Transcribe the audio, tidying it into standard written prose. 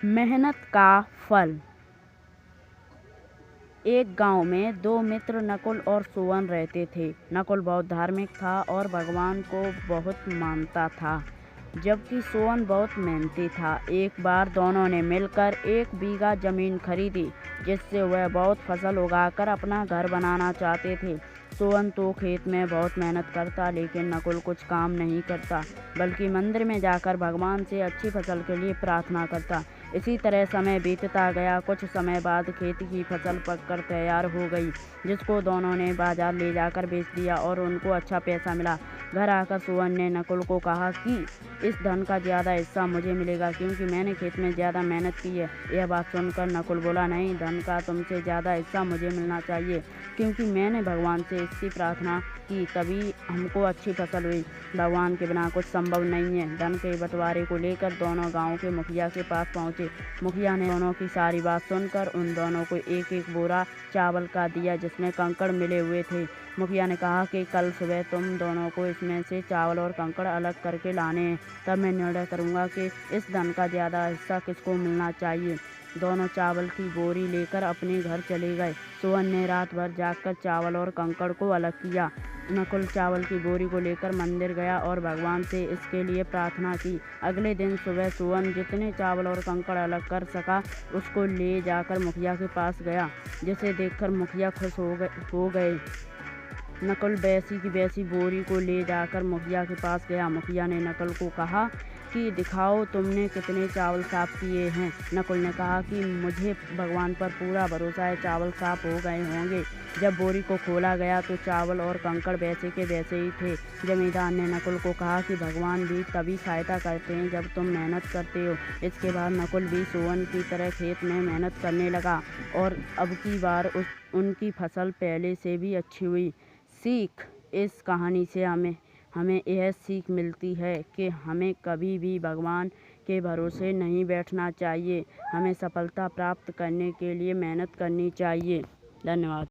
मेहनत का फल। एक गांव में दो मित्र नकुल और सोहन रहते थे। नकुल बहुत धार्मिक था और भगवान को बहुत मानता था, जबकि सोहन बहुत मेहनती था। एक बार दोनों ने मिलकर 1 बीघा जमीन खरीदी, जिससे वह बहुत फसल उगाकर अपना घर बनाना चाहते थे। सोहन तो खेत में बहुत मेहनत करता, लेकिन नकुल कुछ काम नहीं करता, बल्कि मंदिर में जाकर भगवान से अच्छी फसल के लिए प्रार्थना करता। इसी तरह समय बीतता गया। कुछ समय बाद खेत की फसल पककर तैयार हो गई, जिसको दोनों ने बाजार ले जाकर बेच दिया और उनको अच्छा पैसा मिला। घर आकर सोहन ने नकुल को कहा कि इस धन का ज़्यादा हिस्सा मुझे मिलेगा, क्योंकि मैंने खेत में ज़्यादा मेहनत की है। यह बात सुनकर नकुल बोला, नहीं, धन का तुमसे ज़्यादा हिस्सा मुझे मिलना चाहिए, क्योंकि मैंने भगवान से इसकी प्रार्थना की, तभी हमको अच्छी फसल हुई। भगवान के बिना कुछ संभव नहीं है। धन के बंटवारे को लेकर दोनों गांव के मुखिया के पास पहुंचे। मुखिया ने दोनों की सारी बात सुनकर उन दोनों को 1-1 बोरा चावल का दिया, जिसमें कंकड़ मिले हुए थे। मुखिया ने कहा कि कल सुबह तुम दोनों को इसमें से चावल और कंकड़ अलग करके लाने हैं, तब मैं निर्णय करूंगा कि इस धन का ज़्यादा हिस्सा किसको मिलना चाहिए। दोनों चावल की बोरी लेकर अपने घर चले गए। सोहन ने रात भर जागकर चावल और कंकड़ को अलग किया। नकुल चावल की बोरी को लेकर मंदिर गया और भगवान से इसके लिए प्रार्थना की। अगले दिन सुबह सोहन जितने चावल और कंकड़ अलग कर सका, उसको ले जाकर मुखिया के पास गया, जिसे देखकर मुखिया खुश हो गए। नकुल वैसी की वैसी बोरी को ले जाकर मुखिया के पास गया। मुखिया ने नकुल को कहा कि दिखाओ तुमने कितने चावल साफ किए हैं। नकुल ने कहा कि मुझे भगवान पर पूरा भरोसा है, चावल साफ हो गए होंगे। जब बोरी को खोला गया तो चावल और कंकड़ वैसे के वैसे ही थे। जमींदार ने नकुल को कहा कि भगवान भी तभी सहायता करते हैं जब तुम मेहनत करते हो। इसके बाद नकुल भी सोहन की तरह खेत में मेहनत करने लगा और अब की बार उनकी फसल पहले से भी अच्छी हुई। सीख। इस कहानी से हमें यह सीख मिलती है कि हमें कभी भी भगवान के भरोसे नहीं बैठना चाहिए। हमें सफलता प्राप्त करने के लिए मेहनत करनी चाहिए। धन्यवाद।